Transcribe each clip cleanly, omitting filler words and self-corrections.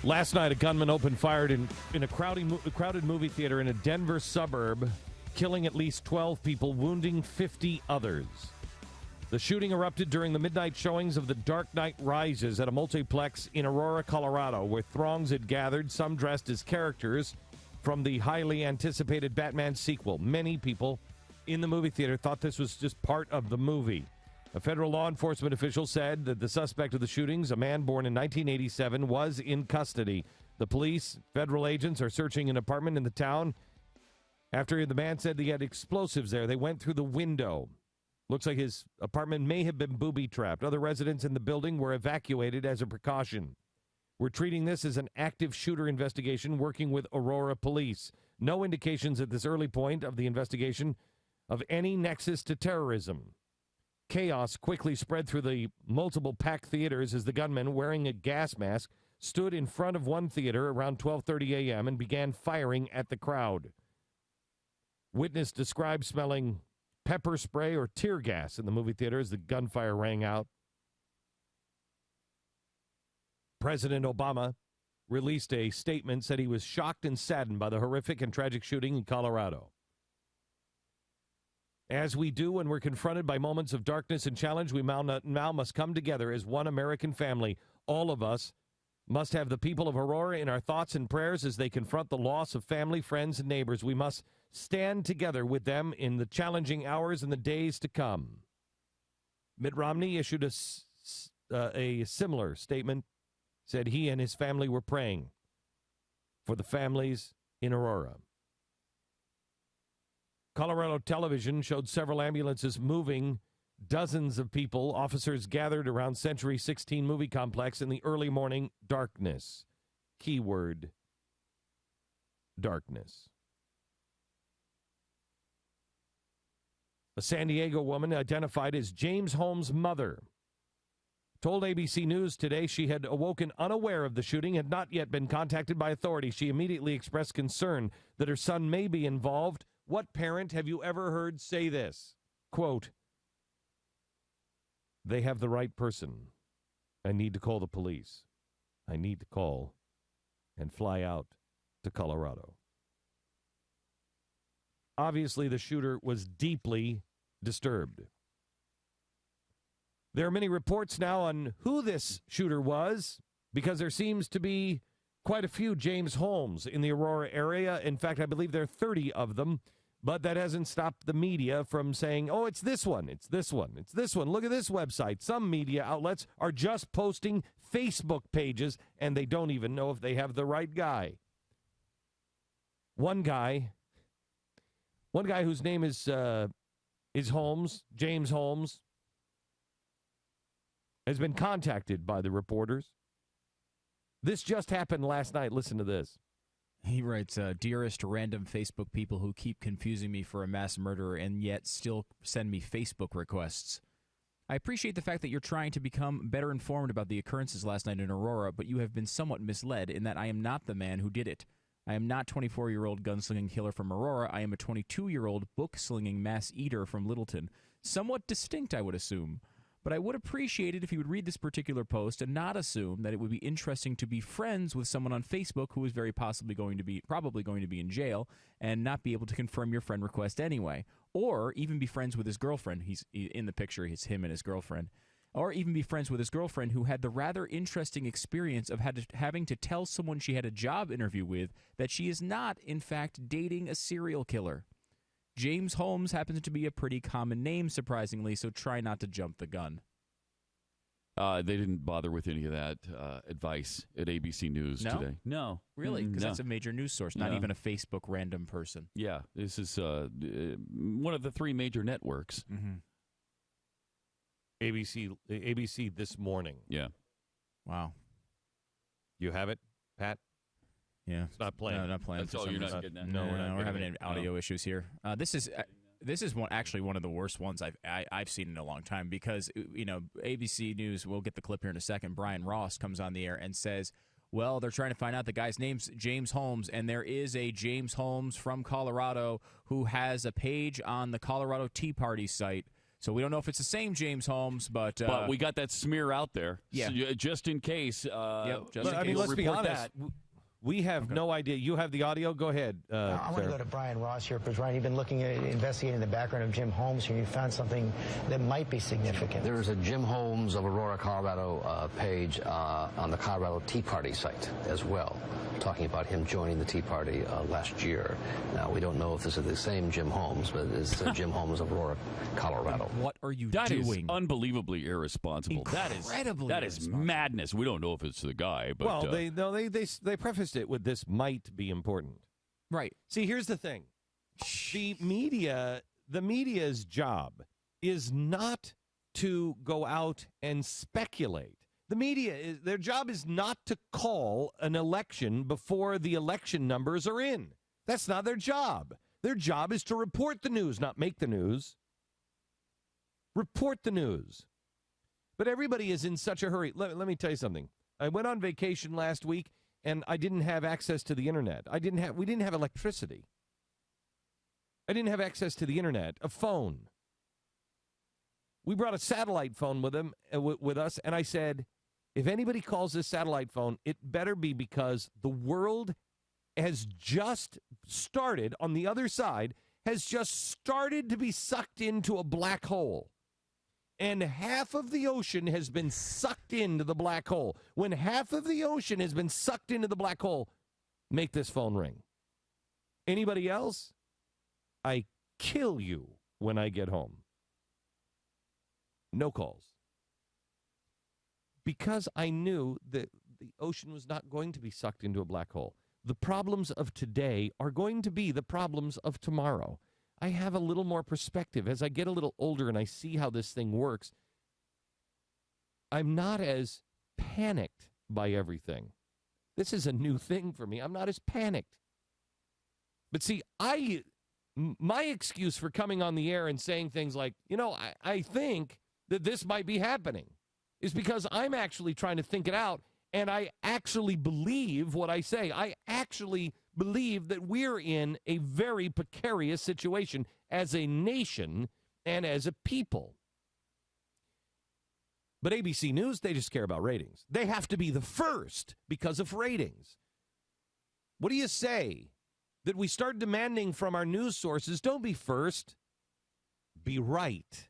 Last night, a gunman opened fire in a crowded movie theater in a Denver suburb, killing at least 12 people, wounding 50 others. The shooting erupted during the midnight showings of The Dark Knight Rises at a multiplex in Aurora, Colorado, where throngs had gathered, some dressed as characters from the highly anticipated Batman sequel. Many people in the movie theater thought this was just part of the movie. A federal law enforcement official said that the suspect of the shootings, a man born in 1987, was in custody. The police, federal agents, are searching an apartment in the town. After the man said he had explosives there, they went through the window. Looks like his apartment may have been booby-trapped. Other residents in the building were evacuated as a precaution. We're treating this as an active shooter investigation, working with Aurora police. No indications at this early point of the investigation of any nexus to terrorism. Chaos quickly spread through the multiple packed theaters as the gunman, wearing a gas mask, stood in front of one theater around 12:30 a.m. and began firing at the crowd. Witness described smelling pepper spray or tear gas in the movie theater as the gunfire rang out. President Obama released a statement, said he was shocked and saddened by the horrific and tragic shooting in Colorado. As we do when we're confronted by moments of darkness and challenge, we now must come together as one American family. All of us must have the people of Aurora in our thoughts and prayers as they confront the loss of family, friends, and neighbors. We must stand together with them in the challenging hours and the days to come. Mitt Romney issued a similar statement, said he and his family were praying for the families in Aurora. Colorado television showed several ambulances moving dozens of people. Officers gathered around Century 16 movie complex in the early morning darkness. Keyword, darkness. A San Diego woman identified as James Holmes' mother told ABC News today she had awoken unaware of the shooting, had not yet been contacted by authorities. She immediately expressed concern that her son may be involved. What parent have you ever heard say this? Quote, they have the right person. I need to call the police. I need to call and fly out to Colorado. Obviously, the shooter was deeply disturbed. There are many reports now on who this shooter was, because there seems to be quite a few James Holmes in the Aurora area. In fact, I believe there are 30 of them. But that hasn't stopped the media from saying, oh, it's this one, it's this one, it's this one. Look at this website. Some media outlets are just posting Facebook pages, and they don't even know if they have the right guy. One guy whose name is Holmes, James Holmes, has been contacted by the reporters. This just happened last night. Listen to this. He writes, dearest random Facebook people who keep confusing me for a mass murderer and yet still send me Facebook requests. I appreciate the fact that you're trying to become better informed about the occurrences last night in Aurora, but you have been somewhat misled in that I am not the man who did it. I am not 24-year-old gunslinging killer from Aurora. I am a 22-year-old book-slinging mass eater from Littleton. Somewhat distinct, I would assume. But I would appreciate it if you would read this particular post and not assume that it would be interesting to be friends with someone on Facebook who is very probably going to be in jail and not be able to confirm your friend request anyway. Or even be friends with his girlfriend. He's in the picture. It's him and his girlfriend. Or even be friends with his girlfriend who had the rather interesting experience of having to tell someone she had a job interview with that she is not, in fact, dating a serial killer. James Holmes happens to be a pretty common name, surprisingly, so try not to jump the gun. They didn't bother with any of that advice at ABC News today. No. Really? Because no. That's a major news source, not even a Facebook random person. Yeah, this is one of the three major networks. Mm-hmm. ABC This Morning. Yeah. Wow. You have it, Pat? Yeah. It's not playing. No, not playing. That's all you're not getting at. No, we're having audio issues here. This is actually one of the worst ones I've seen in a long time because, ABC News, we'll get the clip here in a second, Brian Ross comes on the air and says, well, they're trying to find out the guy's name's James Holmes, and there is a James Holmes from Colorado who has a page on the Colorado Tea Party site So we don't know if it's the same James Holmes, but we got that smear out there. Yeah. So, just in case. Let's be honest. We have no idea. You have the audio? Go ahead. I want to go to Brian Ross here, because, Brian, you've been looking at investigating the background of Jim Holmes here. You found something that might be significant. There is a Jim Holmes of Aurora, Colorado page on the Colorado Tea Party site as well, talking about him joining the Tea Party last year. Now, we don't know if this is the same Jim Holmes, but it's Jim Holmes of Aurora, Colorado. What are you That doing? is unbelievably irresponsible. Incredibly that is madness. We don't know if it's the guy. But, well, they prefaced it with this might be important. Right. See, here's the thing. The media's job is not to go out and speculate. Their job is not to call an election before the election numbers are in. That's not their job. Their job is to report the news, not make the news. Report the news. But everybody is in such a hurry. Let me tell you something. I went on vacation last week, and I didn't have access to the internet. We didn't have electricity. I didn't have access to the internet, a phone. We brought a satellite phone with us, and I said, if anybody calls this satellite phone, it better be because the world has just started, on the other side, has just started to be sucked into a black hole. And half of the ocean has been sucked into the black hole. When half of the ocean has been sucked into the black hole, make this phone ring. Anybody else? I kill you when I get home. No calls. Because I knew that the ocean was not going to be sucked into a black hole. The problems of today are going to be the problems of tomorrow. I have a little more perspective. As I get a little older and I see how this thing works, I'm not as panicked by everything. This is a new thing for me. I'm not as panicked. But see, my excuse for coming on the air and saying things like, I think that this might be happening is because I'm actually trying to think it out, and I actually believe what I say. I actually believe that we're in a very precarious situation as a nation and as a people. But ABC News, they just care about ratings. They have to be the first because of ratings. What do you say? That we start demanding from our news sources, don't be first, be right.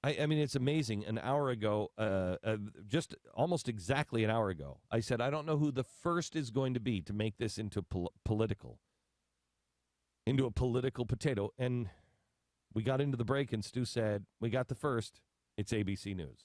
I mean, it's amazing. An hour ago, just almost exactly an hour ago, I said, I don't know who the first is going to be to make this into a political potato. And we got into the break, and Stu said, we got the first. It's ABC News.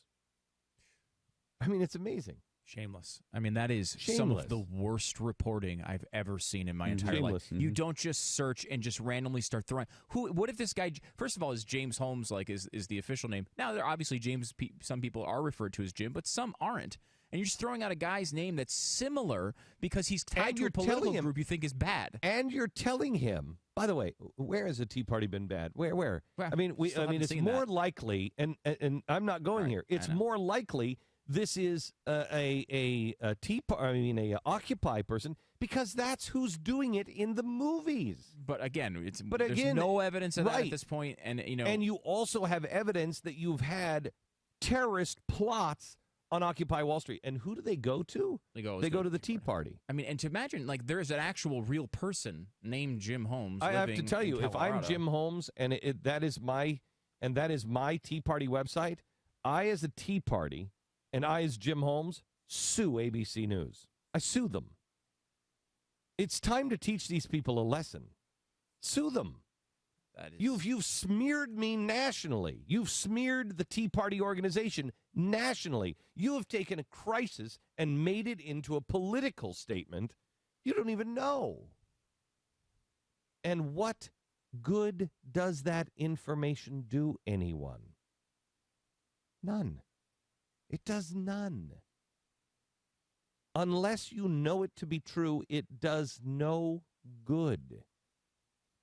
I mean, it's amazing. Shameless. I mean, that is Shameless. Some of the worst reporting I've ever seen in my entire life. Mm-hmm. You don't just search and just randomly start throwing. What if this guy? First of all, is James Holmes is the official name? Now, there obviously James. Some people are referred to as Jim, but some aren't. And you're just throwing out a guy's name that's similar because he's tied to a political group you think is bad. And you're telling him. By the way, where has the Tea Party been bad? Where? I mean, it's more likely, and I'm not going here. It's more likely. This is a Occupy person because that's who's doing it in the movies. But again, there's no evidence of that at this point, and you also have evidence that you've had terrorist plots on Occupy Wall Street. And who do they go to? They go to the Tea Party. I mean, and to imagine there's an actual real person named Jim Holmes. I have to tell you, if I'm Jim Holmes and that is my Tea Party website, I as a Tea Party. And I, as Jim Holmes, sue ABC News. I sue them. It's time to teach these people a lesson. Sue them. You've smeared me nationally. You've smeared the Tea Party organization nationally. You have taken a crisis and made it into a political statement you don't even know. And what good does that information do anyone? None. It does none. Unless you know it to be true, it does no good.